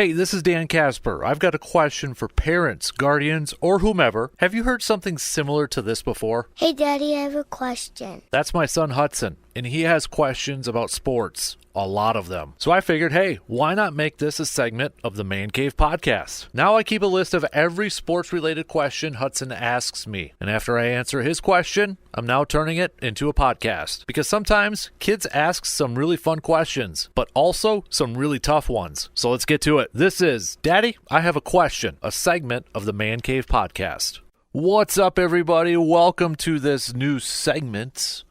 Hey, this is Dan Casper. I've got a question for parents, guardians, or whomever. Have you heard something similar to this before? Hey, Daddy, I have a question. That's my son Hutson, and he has questions about sports. A lot of them. So I figured, hey, why not make this a segment of the Man Cave podcast? Now I keep a list of every sports-related question Hutson asks me. And after I answer his question, I'm now turning it into a podcast. Because sometimes kids ask some really fun questions, but also some really tough ones. So let's get to it. This is Daddy, I Have a Question, a segment of the Man Cave podcast. What's up, everybody? Welcome to this new segment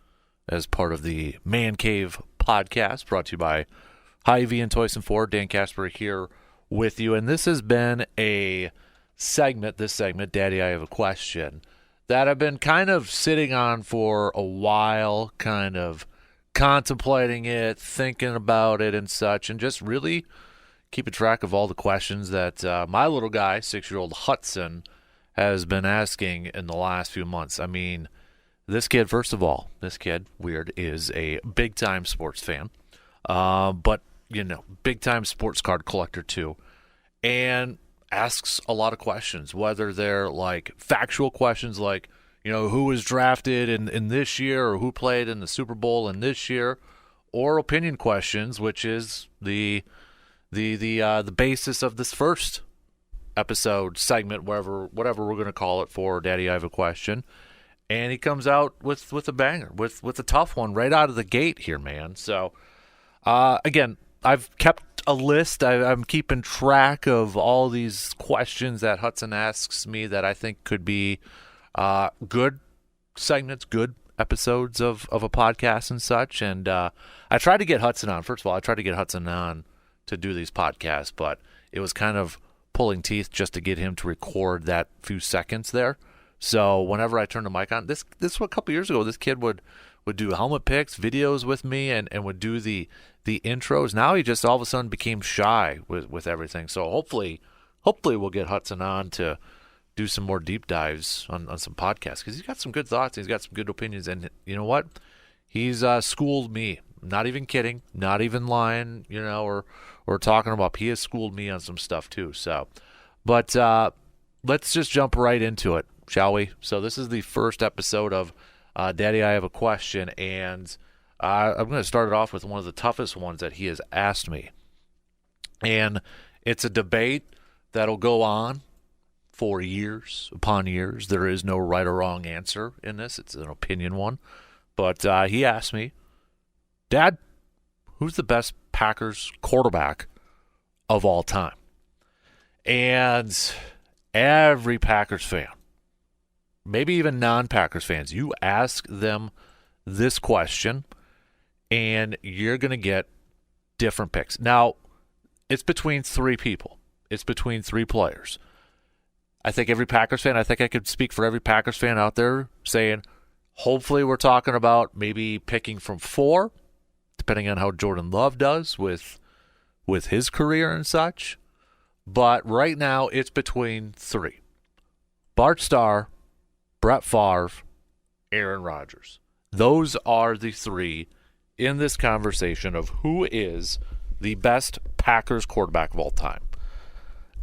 as part of the Man Cave podcast, brought to you by Hy-Vee and Toyson Ford. Dan Casper here with you, and this has been a segment, Daddy, I Have a Question, that I've been kind of sitting on for a while, kind of contemplating it, thinking about it and such, and just really keeping track of all the questions that my little guy, 6-year-old Hutson, has been asking in the last few months. I mean, this kid, first of all, weird, is a big-time sports fan, but, big-time sports card collector, too, and asks a lot of questions, whether they're, like, factual questions like, who was drafted in this year or who played in the Super Bowl in this year, or opinion questions, which is the basis of this first episode, segment, whatever we're going to call it for Daddy, I Have a Question. And he comes out with a banger, with a tough one right out of the gate here, man. So, again, I've kept a list. I'm keeping track of all these questions that Hutson asks me that I think could be good segments, good episodes of a podcast and such. And I tried to get Hutson on. First of all, I tried to get Hutson on to do these podcasts, but it was kind of pulling teeth just to get him to record that few seconds there. So whenever I turned the mic on, this was a couple years ago, this kid would do helmet picks, videos with me, and would do the intros. Now he just all of a sudden became shy with everything. So hopefully we'll get Hutson on to do some more deep dives on some podcasts, because he's got some good thoughts, he's got some good opinions, and you know what? He's schooled me. Not even kidding, not even lying, or talking about. He has schooled me on some stuff too. So, but let's just jump right into it, shall we? So this is the first episode of Daddy, I Have a Question, and I'm going to start it off with one of the toughest ones that he has asked me. And it's a debate that'll go on for years upon years. There is no right or wrong answer in this. It's an opinion one. But he asked me, Dad, who's the best Packers quarterback of all time? And every Packers fan, maybe even non-Packers fans, you ask them this question, and you're going to get different picks. Now, it's between three people. It's between three players. I think every Packers fan, I think I could speak for every Packers fan out there saying, hopefully we're talking about maybe picking from 4, depending on how Jordan Love does with his career and such. But right now, it's between 3. Bart Starr, Brett Favre, Aaron Rodgers. Those are the 3 in this conversation of who is the best Packers quarterback of all time.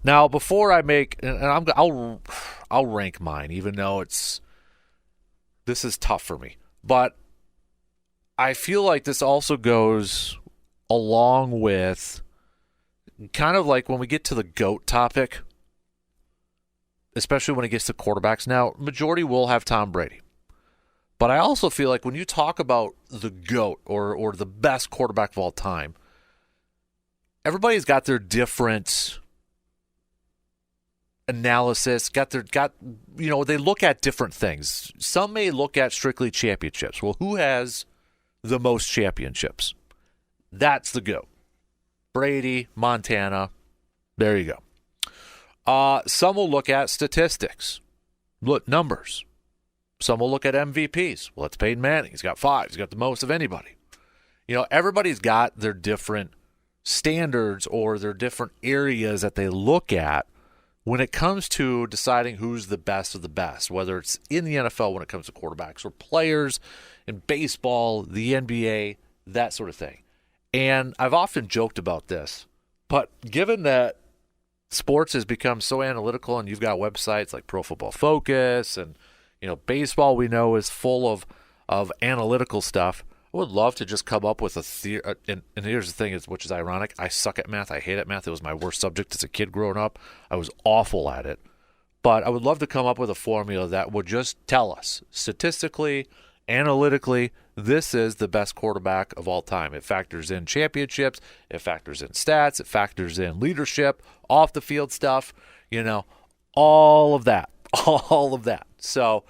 Now, before I make, and I'll rank mine, even though this is tough for me. But I feel like this also goes along with kind of like when we get to the GOAT topic, especially when it gets to quarterbacks. Now, majority will have Tom Brady. But I also feel like when you talk about the GOAT or the best quarterback of all time, everybody's got their different analysis, they look at different things. Some may look at strictly championships. Well, who has the most championships? That's the GOAT. Brady, Montana, there you go. Some will look at statistics, numbers. Some will look at MVPs. Well, it's Peyton Manning. He's got 5. He's got the most of anybody. Everybody's got their different standards or their different areas that they look at when it comes to deciding who's the best of the best, whether it's in the NFL when it comes to quarterbacks or players in baseball, the NBA, that sort of thing. And I've often joked about this, but given that sports has become so analytical, and you've got websites like Pro Football Focus, and baseball we know is full of analytical stuff. I would love to just come up with a theory. And here's the thing, which is ironic. I suck at math. I hate at math. It was my worst subject as a kid growing up. I was awful at it. But I would love to come up with a formula that would just tell us statistically, analytically, this is the best quarterback of all time. It factors in championships. It factors in stats. It factors in leadership, off the field stuff, all of that. All of that. So,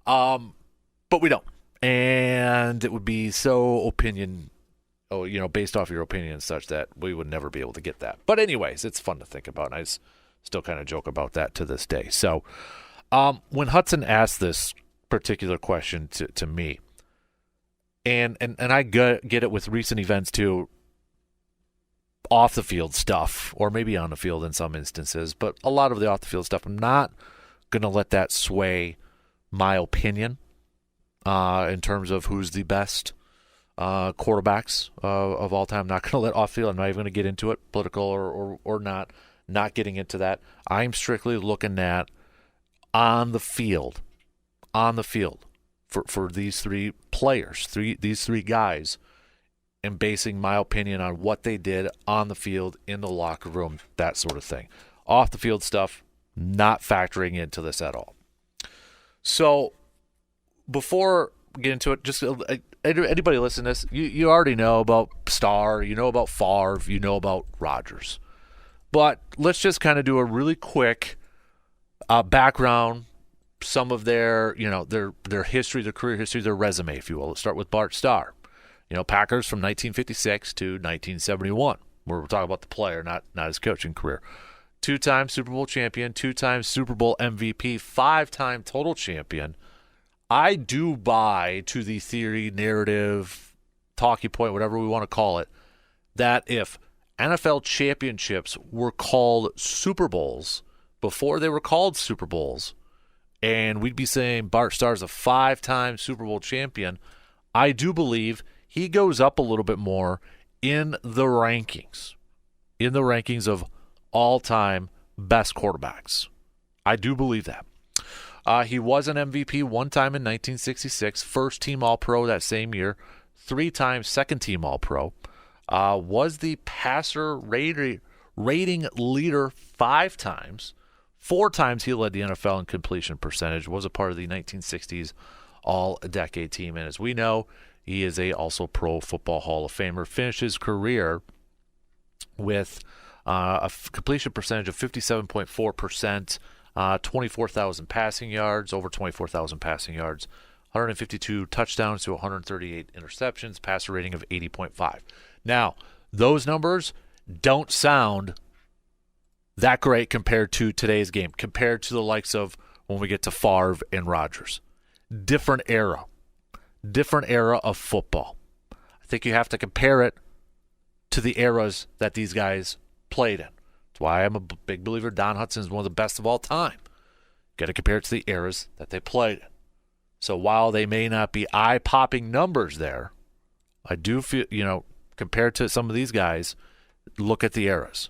but we don't. And it would be so based off your opinion and such that we would never be able to get that. But anyways, it's fun to think about. And I still kind of joke about that to this day. So when Hutson asked this particular question to me, and I get it with recent events too, off the field stuff, or maybe on the field in some instances, but a lot of the off the field stuff, I'm not going to let that sway my opinion in terms of who's the best quarterbacks of all time. I'm not going to let off field. I'm not even going to get into it, political or not getting into that. I'm strictly looking at on the field for these three players, these three guys, and basing my opinion on what they did on the field, in the locker room, that sort of thing. Off the field stuff, not factoring into this at all. So before we get into it, just anybody listening to this, you already know about Starr, you know about Favre, you know about Rodgers. But let's just kind of do a really quick background, some of their history, their career history, their resume, if you will. Let's start with Bart Starr. Packers from 1956 to 1971. We're talking about the player, not his coaching career. 2-time Super Bowl champion, 2-time Super Bowl MVP, 5-time total champion. I do buy to the theory, narrative, talking point, whatever we want to call it, that if NFL championships were called Super Bowls before they were called Super Bowls, and we'd be saying Bart Starr's a 5-time Super Bowl champion, I do believe he goes up a little bit more in the rankings of all-time best quarterbacks. I do believe that. He was an MVP one time in 1966, first-team All-Pro that same year, 3-time second-team All-Pro. Was the passer rating leader 5 times. 4 times he led the NFL in completion percentage, was a part of the 1960s All-Decade team. And as we know, he is also Pro Football Hall of Famer. Finished his career with a completion percentage of 57.4%, 24,000 passing yards, over 24,000 passing yards, 152 touchdowns to 138 interceptions, passer rating of 80.5. Now, those numbers don't sound that great compared to today's game, compared to the likes of when we get to Favre and Rodgers. Different era of football. I think you have to compare it to the eras that these guys played in. That's why I'm a big believer Don Hutson is one of the best of all time. Got to compare it to the eras that they played in. So while they may not be eye-popping numbers there, I do feel, compared to some of these guys, look at the eras.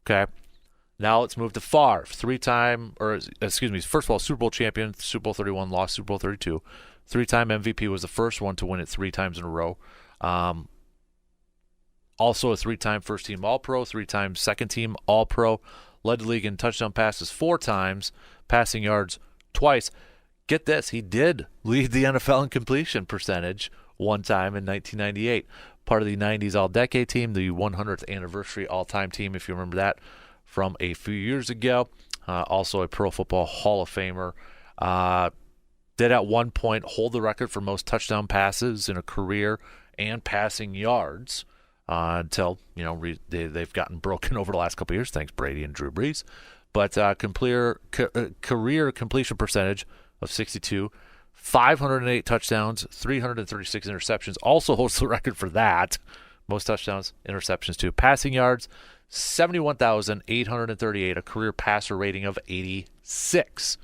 Okay? Now let's move to Favre. First of all, Super Bowl champion, Super Bowl 31, lost Super Bowl 32. 3-time MVP, was the first one to win it 3 times in a row. Also a 3-time first-team All-Pro, 3-time second-team All-Pro. Led the league in touchdown passes 4 times, passing yards twice. Get this, he did lead the NFL in completion percentage 1 time in 1998. Part of the 90s All-Decade team, the 100th anniversary all-time team, if you remember that, from a few years ago. Also a Pro Football Hall of Famer. Did at one point hold the record for most touchdown passes in a career and passing yards until, they've gotten broken over the last couple of years, thanks Brady and Drew Brees. But career completion percentage of 62, 508 touchdowns, 336 interceptions. Also holds the record for that. Most touchdowns, interceptions too. Passing yards, 71,838, a career passer rating of 86.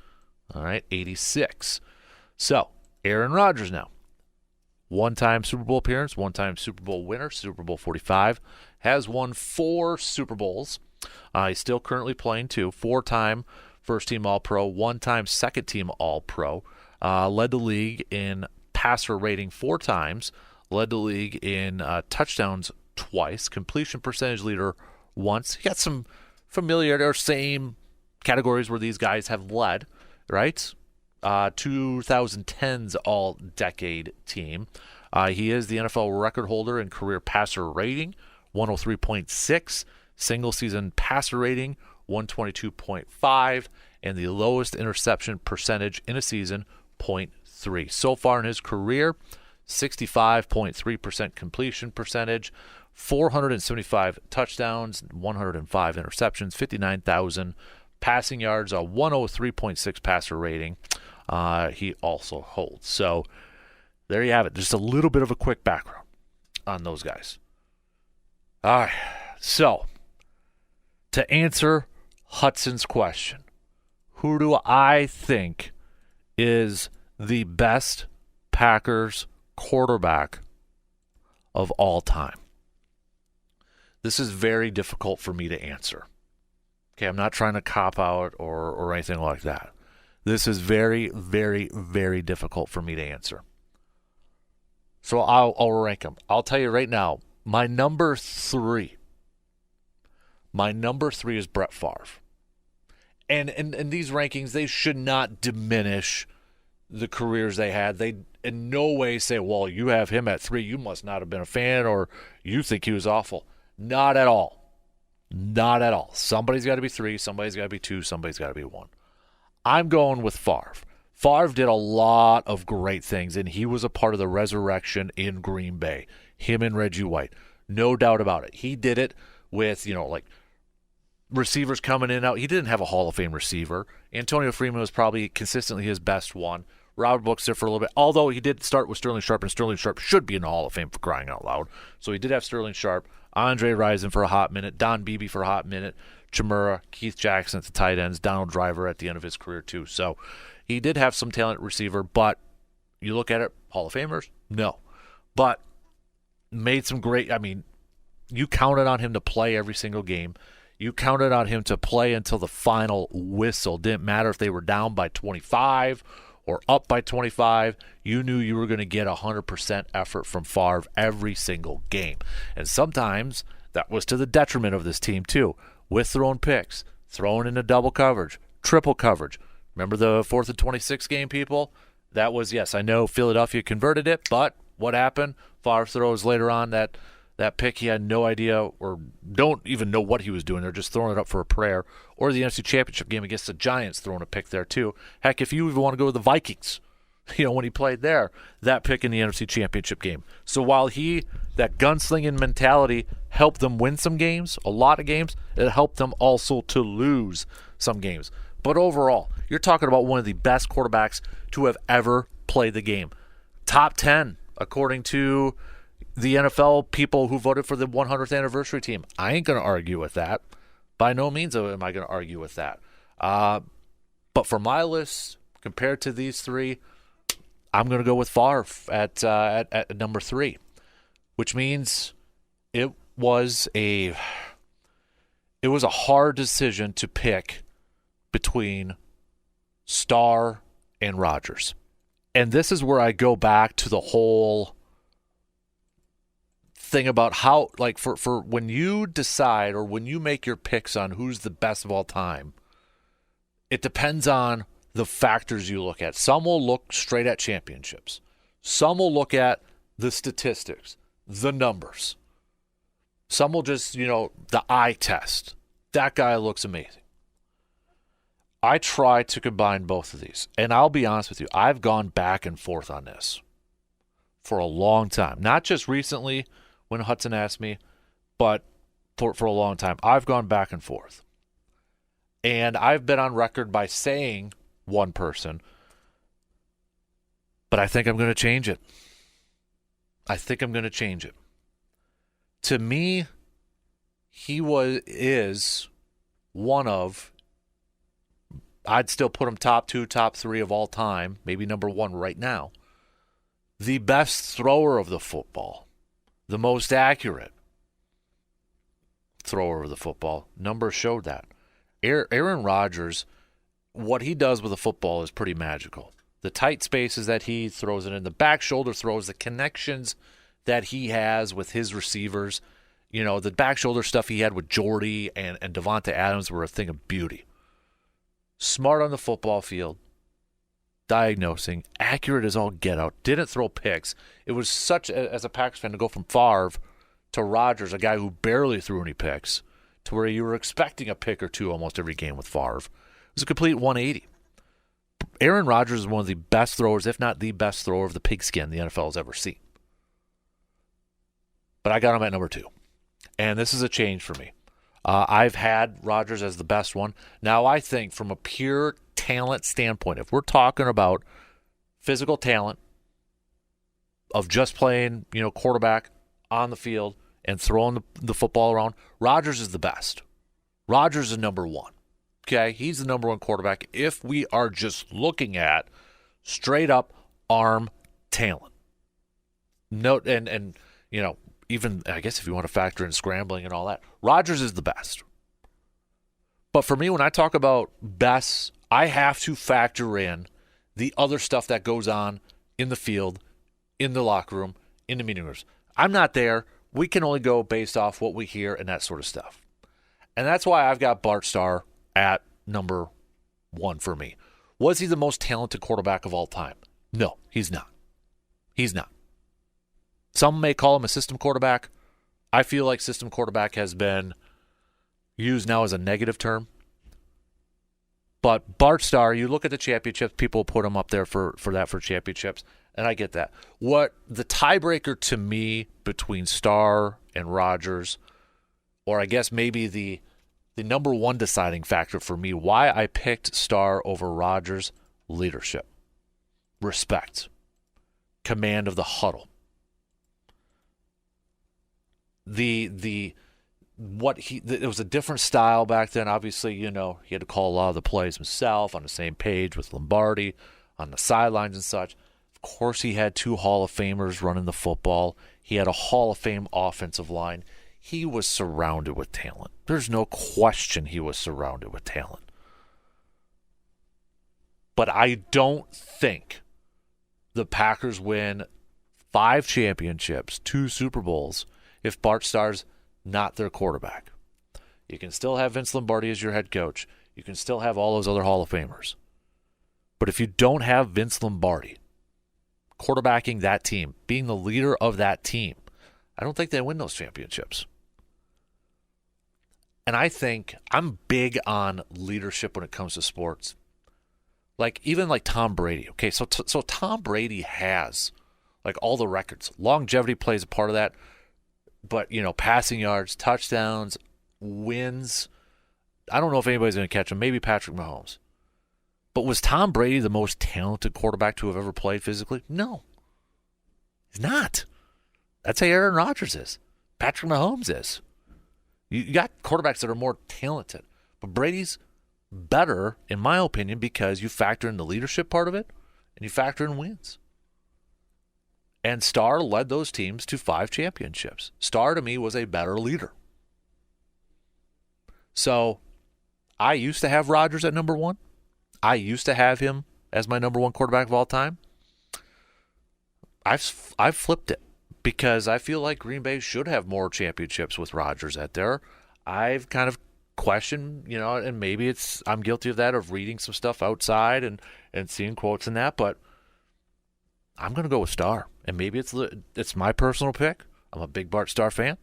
All right, 86. So, Aaron Rodgers now. 1-time Super Bowl appearance, 1-time Super Bowl winner, Super Bowl 45. Has won 4 Super Bowls. He's still currently playing too. 4-time first-team All-Pro, 1-time second-team All-Pro. Led the league in passer rating 4 times. Led the league in touchdowns twice. Completion percentage leader once. He got some familiar or same categories where these guys have led, right? 2010's All-Decade team. He is the NFL record holder in career passer rating, 103.6. Single-season passer rating, 122.5. And the lowest interception percentage in a season, 0.3. So far in his career, 65.3% completion percentage, 475 touchdowns, 105 interceptions, 59,000 passing yards, a 103.6 passer rating. He also holds. So there you have it. Just a little bit of a quick background on those guys. All right. So to answer Hutson's question, who do I think is the best Packers quarterback of all time? This is very difficult for me to answer. Okay, I'm not trying to cop out or anything like that. This is very, very, very difficult for me to answer. So I'll rank them. I'll tell you right now, my number 3 is Brett Favre. And in these rankings, they should not diminish the careers they had. They in no way say, well, you have him at 3, you must not have been a fan, or you think he was awful. Not at all. Not at all. Somebody's got to be 3, somebody's got to be 2, somebody's got to be 1. I'm going with Favre. Favre did a lot of great things, and he was a part of the resurrection in Green Bay. Him and Reggie White. No doubt about it. He did it with, like receivers coming in and out. He didn't have a Hall of Fame receiver. Antonio Freeman was probably consistently his best one. Robert Brooks there for a little bit, although he did start with Sterling Sharp, and Sterling Sharp should be in the Hall of Fame for crying out loud. So he did have Sterling Sharp, Andre Rison for a hot minute, Don Beebe for a hot minute, Chimera, Keith Jackson at the tight ends, Donald Driver at the end of his career too. So he did have some talent receiver, but you look at it, Hall of Famers? No. But made some great, you counted on him to play every single game. You counted on him to play until the final whistle. Didn't matter if they were down by 25 or up by 25. You knew you were going to get 100% effort from Favre every single game. And sometimes that was to the detriment of this team too, with throwing picks, throwing into double coverage, triple coverage. Remember the 4th and 26 game, people? That was, yes, I know Philadelphia converted it, but what happened? Favre throws later on that pick. He had no idea or don't even know what he was doing. They're just throwing it up for a prayer. Or the NFC Championship game against the Giants, throwing a pick there too. Heck, if you even want to go to the Vikings, when he played there, that pick in the NFC Championship game. So while that gunslinging mentality helped them win some games, a lot of games, it helped them also to lose some games. But overall, you're talking about one of the best quarterbacks to have ever played the game. Top 10, according to the NFL people who voted for the 100th anniversary team. I ain't going to argue with that. By no means am I going to argue with that. But for my list, compared to these 3, I'm going to go with Favre at number 3, which means it was a hard decision to pick between Starr and Rodgers. And this is where I go back to the whole thing about how, for when you decide or when you make your picks on who's the best of all time, it depends on the factors you look at. Some will look straight at championships. Some will look at the statistics, the numbers. Some will just, the eye test. That guy looks amazing. I try to combine both of these. And I'll be honest with you, I've gone back and forth on this for a long time. Not just recently when Hutson asked me, but for a long time. I've gone back and forth. And I've been on record by saying one person, but I think I'm going to change it. To me, he is one of, I'd still put him top 2, top 3 of all time, maybe number 1 right now, the best thrower of the football, the most accurate thrower of the football. Numbers showed that. Aaron Rodgers, what he does with the football is pretty magical. The tight spaces that he throws it in, the back shoulder throws, the connections that he has with his receivers, the back shoulder stuff he had with Jordy and Devonta Adams were a thing of beauty. Smart on the football field, diagnosing, accurate as all get out, didn't throw picks. It was such, as a Packers fan, to go from Favre to Rodgers, a guy who barely threw any picks, to where you were expecting a pick or two almost every game with Favre. It was a complete 180. Aaron Rodgers is one of the best throwers, if not the best thrower of the pigskin the NFL has ever seen. But I got him at number 2. And this is a change for me. I've had Rodgers as the best one. Now I think from a pure talent standpoint, if we're talking about physical talent of just playing, quarterback on the field and throwing the football around, Rodgers is the best. Rodgers is number 1. Okay, he's the number 1 quarterback if we are just looking at straight up arm talent. Note and even I guess if you want to factor in scrambling and all that, Rodgers is the best. But for me, when I talk about best, I have to factor in the other stuff that goes on in the field, in the locker room, in the meeting rooms. I'm not there. We can only go based off what we hear and that sort of stuff. And that's why I've got Bart Starr at number 1 for me. Was he the most talented quarterback of all time? No, he's not. He's not. Some may call him a system quarterback. I feel like system quarterback has been used now as a negative term. But Bart Starr, you look at the championships, people put him up there for championships, and I get that. What the tiebreaker to me between Starr and Rodgers, or I guess maybe the number 1 deciding factor for me, why I picked Starr over Rodgers, leadership, respect, command of the huddle. It was a different style back then. Obviously, he had to call a lot of the plays himself, on the same page with Lombardi, on the sidelines and such. Of course, he had 2 Hall of Famers running the football. He had a Hall of Fame offensive line. He was surrounded with talent. There's no question he was surrounded with talent. But I don't think the Packers win 5 championships, 2 Super Bowls, if Bart Starr's not their quarterback. You can still have Vince Lombardi as your head coach. You can still have all those other Hall of Famers. But if you don't have Vince Lombardi quarterbacking that team, being the leader of that team, I don't think they win those championships. And I think I'm big on leadership when it comes to sports. Even like Tom Brady. Okay, so Tom Brady has all the records. Longevity plays a part of that. But, passing yards, touchdowns, wins. I don't know if anybody's going to catch him. Maybe Patrick Mahomes. But was Tom Brady the most talented quarterback to have ever played physically? No. He's not. That's how Aaron Rodgers is. Patrick Mahomes is. You got quarterbacks that are more talented. But Brady's better, in my opinion, because you factor in the leadership part of it and you factor in wins. And Starr led those teams to 5 championships. Starr, to me, was a better leader. So, I used to have Rodgers at number 1. I used to have him as my number 1 quarterback of all time. I've flipped it because I feel like Green Bay should have more championships with Rodgers at there. I've kind of questioned, and maybe I'm guilty of that, of reading some stuff outside and seeing quotes in that, but I'm going to go with Starr. And maybe it's my personal pick. I'm a big Bart Starr fan.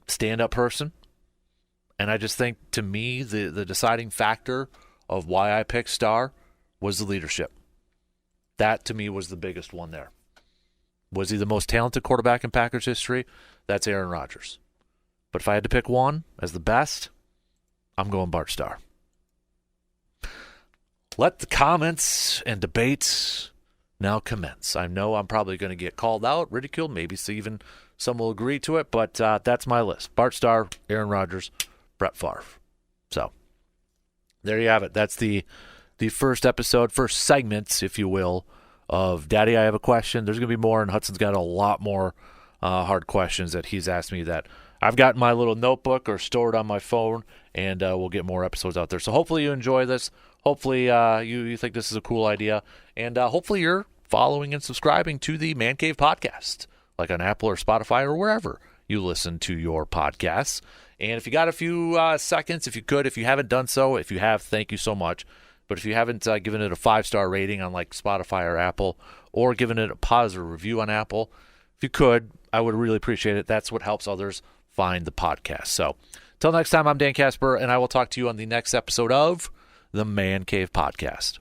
Stand-up person. And I just think, to me, the deciding factor of why I picked Starr was the leadership. That, to me, was the biggest one there. Was he the most talented quarterback in Packers history? That's Aaron Rodgers. But if I had to pick one as the best, I'm going Bart Starr. Let the comments and debates now commence. I know I'm probably going to get called out, ridiculed, maybe even some will agree to it, but that's my list. Bart Starr, Aaron Rodgers, Brett Favre. So, there you have it. That's the first episode, first segment, if you will, of Daddy, I Have a Question. There's going to be more, and Hutson's got a lot more hard questions that he's asked me that I've got my little notebook or stored on my phone, and we'll get more episodes out there. So hopefully you enjoy this. Hopefully you think this is a cool idea, and hopefully you're following and subscribing to the Man Cave Podcast, like on Apple or Spotify or wherever you listen to your podcasts. And if you got a few seconds, if you haven't done so, if you have, thank you so much. But if you haven't given it a 5-star rating on like Spotify or Apple, or given it a positive review on Apple, if you could, I would really appreciate it. That's what helps others find the podcast. So until next time, I'm Dan Casper, and I will talk to you on the next episode of the Man Cave Podcast.